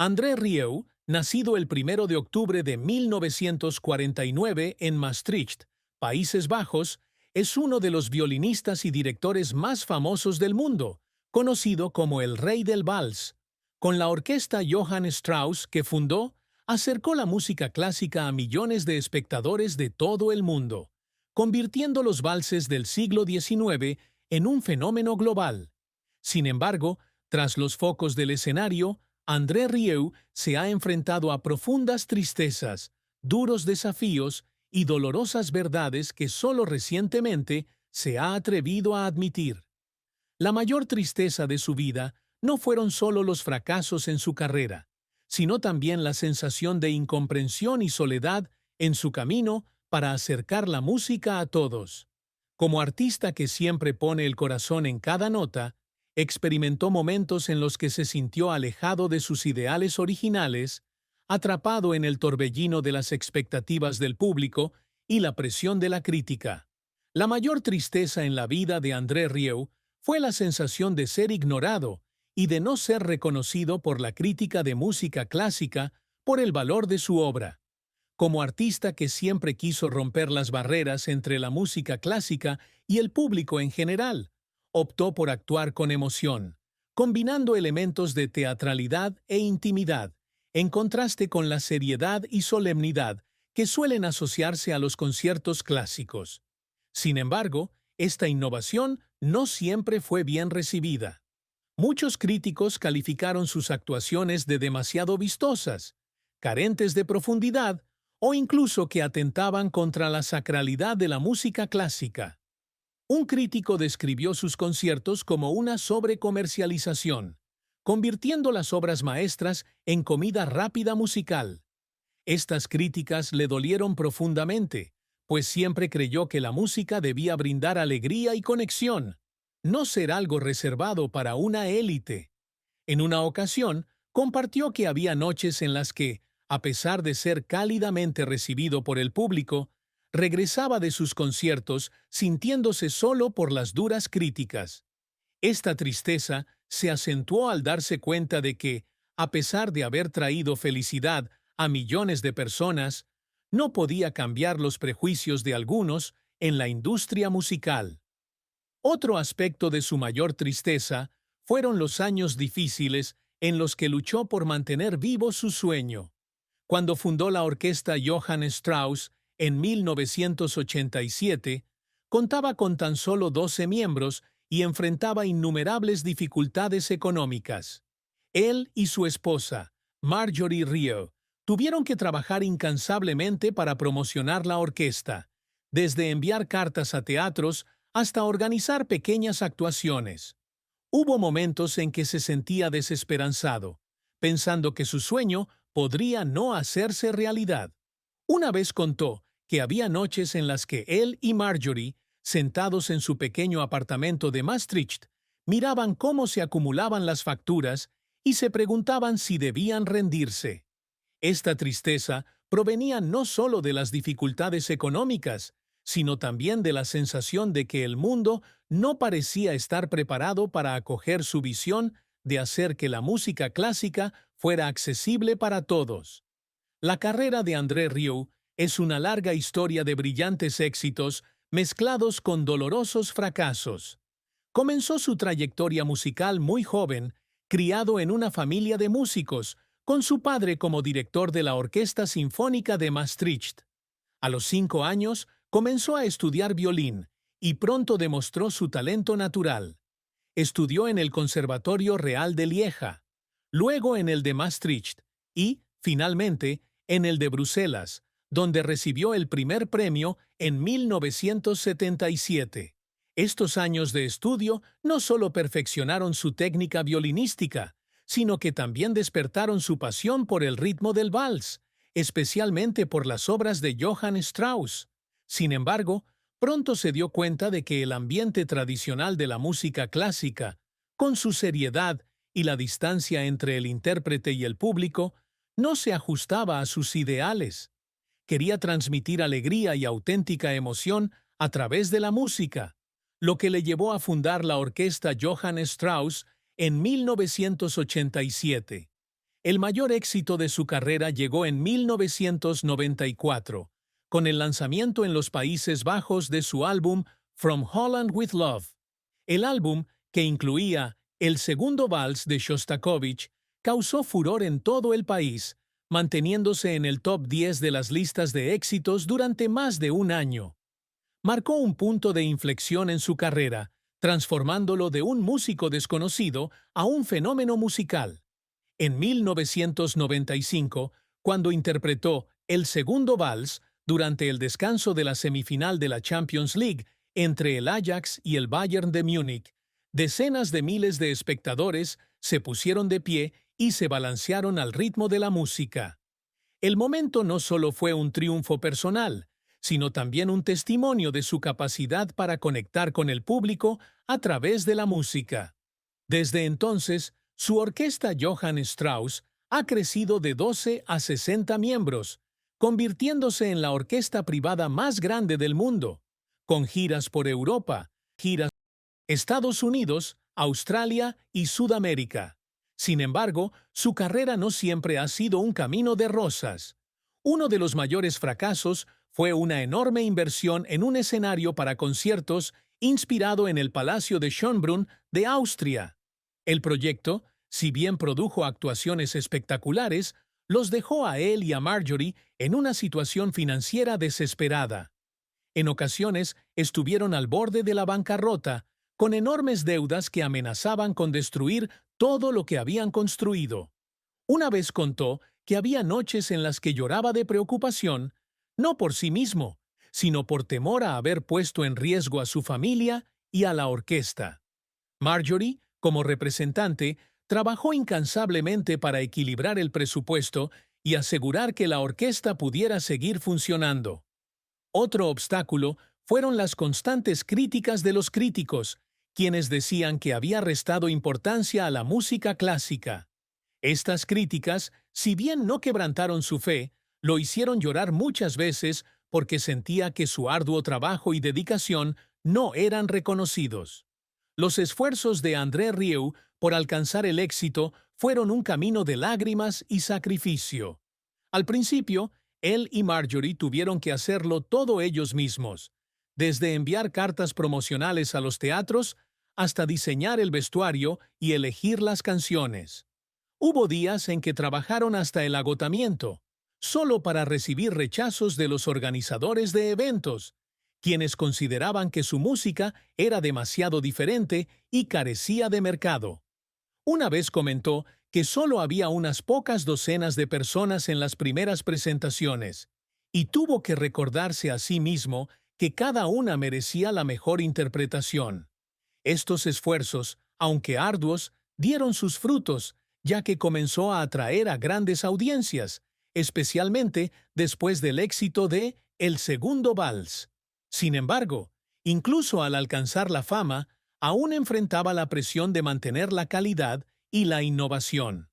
André Rieu, nacido el 1 de octubre de 1949 en Maastricht, Países Bajos, es uno de los violinistas y directores más famosos del mundo, conocido como el Rey del Vals. Con la orquesta Johann Strauss que fundó, acercó la música clásica a millones de espectadores de todo el mundo, convirtiendo los valses del siglo XIX en un fenómeno global. Sin embargo, tras los focos del escenario, André Rieu se ha enfrentado a profundas tristezas, duros desafíos y dolorosas verdades que solo recientemente se ha atrevido a admitir. La mayor tristeza de su vida no fueron solo los fracasos en su carrera, sino también la sensación de incomprensión y soledad en su camino para acercar la música a todos. Como artista que siempre pone el corazón en cada nota, experimentó momentos en los que se sintió alejado de sus ideales originales, atrapado en el torbellino de las expectativas del público y la presión de la crítica. La mayor tristeza en la vida de André Rieu fue la sensación de ser ignorado y de no ser reconocido por la crítica de música clásica por el valor de su obra. Como artista que siempre quiso romper las barreras entre la música clásica y el público en general, optó por actuar con emoción, combinando elementos de teatralidad e intimidad, en contraste con la seriedad y solemnidad que suelen asociarse a los conciertos clásicos. Sin embargo, esta innovación no siempre fue bien recibida. Muchos críticos calificaron sus actuaciones de demasiado vistosas, carentes de profundidad o incluso que atentaban contra la sacralidad de la música clásica. Un crítico describió sus conciertos como una sobrecomercialización, convirtiendo las obras maestras en comida rápida musical. Estas críticas le dolieron profundamente, pues siempre creyó que la música debía brindar alegría y conexión, no ser algo reservado para una élite. En una ocasión, compartió que había noches en las que, a pesar de ser cálidamente recibido por el público, regresaba de sus conciertos sintiéndose solo por las duras críticas. Esta tristeza se acentuó al darse cuenta de que, a pesar de haber traído felicidad a millones de personas, no podía cambiar los prejuicios de algunos en la industria musical. Otro aspecto de su mayor tristeza fueron los años difíciles en los que luchó por mantener vivo su sueño. Cuando fundó la orquesta Johann Strauss en 1987, contaba con tan solo 12 miembros y enfrentaba innumerables dificultades económicas. Él y su esposa, Marjorie Rieu, tuvieron que trabajar incansablemente para promocionar la orquesta, desde enviar cartas a teatros hasta organizar pequeñas actuaciones. Hubo momentos en que se sentía desesperanzado, pensando que su sueño podría no hacerse realidad. Una vez contó que había noches en las que él y Marjorie, sentados en su pequeño apartamento de Maastricht, miraban cómo se acumulaban las facturas y se preguntaban si debían rendirse. Esta tristeza provenía no solo de las dificultades económicas, sino también de la sensación de que el mundo no parecía estar preparado para acoger su visión de hacer que la música clásica fuera accesible para todos. La carrera de André Rieu es una larga historia de brillantes éxitos mezclados con dolorosos fracasos. Comenzó su trayectoria musical muy joven, criado en una familia de músicos, con su padre como director de la Orquesta Sinfónica de Maastricht. A los 5 años, comenzó a estudiar violín y pronto demostró su talento natural. Estudió en el Conservatorio Real de Lieja, luego en el de Maastricht y, finalmente, en el de Bruselas, donde recibió el primer premio en 1977. Estos años de estudio no solo perfeccionaron su técnica violinística, sino que también despertaron su pasión por el ritmo del vals, especialmente por las obras de Johann Strauss. Sin embargo, pronto se dio cuenta de que el ambiente tradicional de la música clásica, con su seriedad y la distancia entre el intérprete y el público, no se ajustaba a sus ideales. Quería transmitir alegría y auténtica emoción a través de la música, lo que le llevó a fundar la orquesta Johann Strauss en 1987. El mayor éxito de su carrera llegó en 1994, con el lanzamiento en los Países Bajos de su álbum From Holland with Love. El álbum, que incluía el segundo vals de Shostakovich, causó furor en todo el país, manteniéndose en el top 10 de las listas de éxitos durante más de un año. Marcó un punto de inflexión en su carrera, transformándolo de un músico desconocido a un fenómeno musical. En 1995, cuando interpretó el segundo vals durante el descanso de la semifinal de la Champions League entre el Ajax y el Bayern de Múnich, decenas de miles de espectadores se pusieron de pie y se balancearon al ritmo de la música. El momento no solo fue un triunfo personal, sino también un testimonio de su capacidad para conectar con el público a través de la música. Desde entonces, su orquesta Johann Strauss ha crecido de 12 a 60 miembros, convirtiéndose en la orquesta privada más grande del mundo, con giras por Europa, giras por Estados Unidos, Australia y Sudamérica. Sin embargo, su carrera no siempre ha sido un camino de rosas. Uno de los mayores fracasos fue una enorme inversión en un escenario para conciertos inspirado en el Palacio de Schönbrunn de Austria. El proyecto, si bien produjo actuaciones espectaculares, los dejó a él y a Marjorie en una situación financiera desesperada. En ocasiones estuvieron al borde de la bancarrota, con enormes deudas que amenazaban con destruir todo lo que habían construido. Una vez contó que había noches en las que lloraba de preocupación, no por sí mismo, sino por temor a haber puesto en riesgo a su familia y a la orquesta. Marjorie, como representante, trabajó incansablemente para equilibrar el presupuesto y asegurar que la orquesta pudiera seguir funcionando. Otro obstáculo fueron las constantes críticas de los críticos, quienes decían que había restado importancia a la música clásica. Estas críticas, si bien no quebrantaron su fe, lo hicieron llorar muchas veces porque sentía que su arduo trabajo y dedicación no eran reconocidos. Los esfuerzos de André Rieu por alcanzar el éxito fueron un camino de lágrimas y sacrificio. Al principio, él y Marjorie tuvieron que hacerlo todo ellos mismos, desde enviar cartas promocionales a los teatros hasta diseñar el vestuario y elegir las canciones. Hubo días en que trabajaron hasta el agotamiento, solo para recibir rechazos de los organizadores de eventos, quienes consideraban que su música era demasiado diferente y carecía de mercado. Una vez comentó que solo había unas pocas docenas de personas en las primeras presentaciones, y tuvo que recordarse a sí mismo que cada una merecía la mejor interpretación. Estos esfuerzos, aunque arduos, dieron sus frutos, ya que comenzó a atraer a grandes audiencias, especialmente después del éxito de El segundo vals. Sin embargo, incluso al alcanzar la fama, aún enfrentaba la presión de mantener la calidad y la innovación.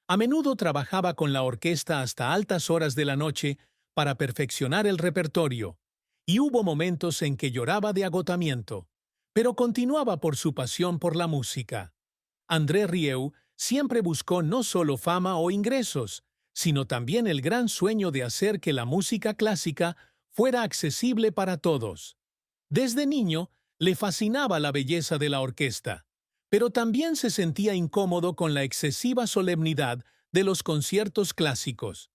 A menudo trabajaba con la orquesta hasta altas horas de la noche para perfeccionar el repertorio, y hubo momentos en que lloraba de agotamiento, pero continuaba por su pasión por la música. André Rieu siempre buscó no solo fama o ingresos, sino también el gran sueño de hacer que la música clásica fuera accesible para todos. Desde niño, le fascinaba la belleza de la orquesta, pero también se sentía incómodo con la excesiva solemnidad de los conciertos clásicos.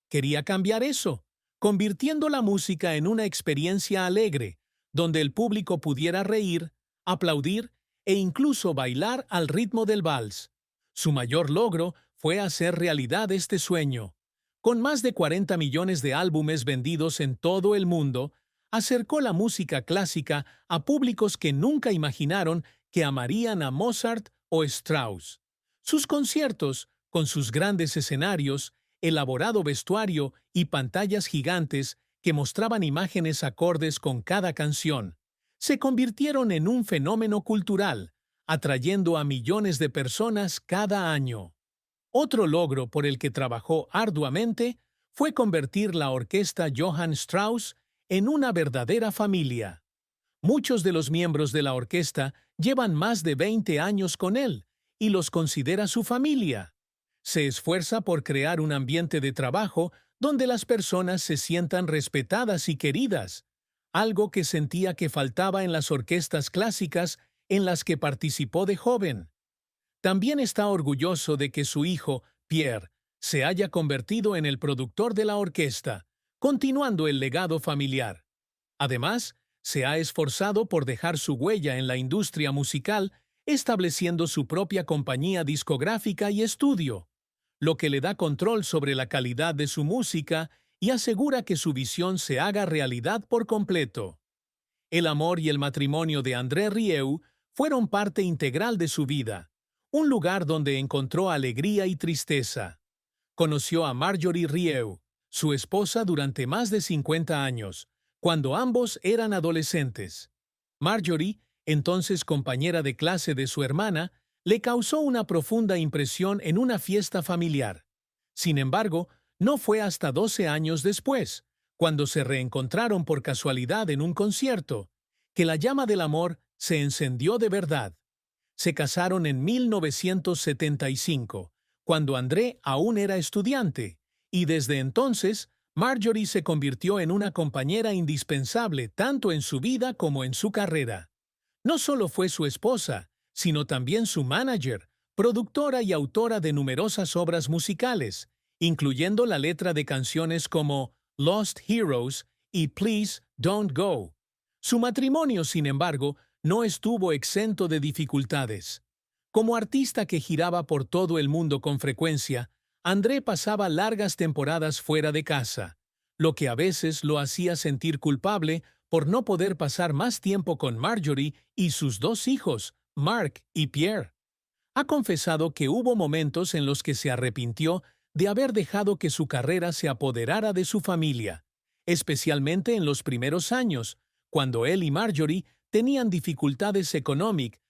Quería cambiar eso, convirtiendo la música en una experiencia alegre, donde el público pudiera reír, aplaudir e incluso bailar al ritmo del vals. Su mayor logro fue hacer realidad este sueño. Con más de 40 millones de álbumes vendidos en todo el mundo, acercó la música clásica a públicos que nunca imaginaron que amarían a Mozart o Strauss. Sus conciertos, con sus grandes escenarios, elaborado vestuario y pantallas gigantes que mostraban imágenes acordes con cada canción, se convirtieron en un fenómeno cultural, atrayendo a millones de personas cada año. Otro logro por el que trabajó arduamente fue convertir la orquesta Johann Strauss en una verdadera familia. Muchos de los miembros de la orquesta llevan más de 20 años con él y los considera su familia. Se esfuerza por crear un ambiente de trabajo donde las personas se sientan respetadas y queridas, algo que sentía que faltaba en las orquestas clásicas en las que participó de joven. También está orgulloso de que su hijo, Pierre, se haya convertido en el productor de la orquesta, continuando el legado familiar. Además, se ha esforzado por dejar su huella en la industria musical, estableciendo su propia compañía discográfica y estudio, lo que le da control sobre la calidad de su música y asegura que su visión se haga realidad por completo. El amor y el matrimonio de André Rieu fueron parte integral de su vida, un lugar donde encontró alegría y tristeza. Conoció a Marjorie Rieu, su esposa, durante más de 50 años, cuando ambos eran adolescentes. Marjorie, entonces compañera de clase de su hermana, le causó una profunda impresión en una fiesta familiar. Sin embargo, no fue hasta 12 años después, cuando se reencontraron por casualidad en un concierto, que la llama del amor se encendió de verdad. Se casaron en 1975, cuando André aún era estudiante, y desde entonces, Marjorie se convirtió en una compañera indispensable tanto en su vida como en su carrera. No solo fue su esposa, sino también su manager, productora y autora de numerosas obras musicales, incluyendo la letra de canciones como Lost Heroes y Please Don't Go. Su matrimonio, sin embargo, no estuvo exento de dificultades. Como artista que giraba por todo el mundo con frecuencia, André pasaba largas temporadas fuera de casa, lo que a veces lo hacía sentir culpable por no poder pasar más tiempo con Marjorie y sus dos hijos, Mark y Pierre. Ha confesado que hubo momentos en los que se arrepintió de haber dejado que su carrera se apoderara de su familia, especialmente en los primeros años, cuando él y Marjorie tenían dificultades económicas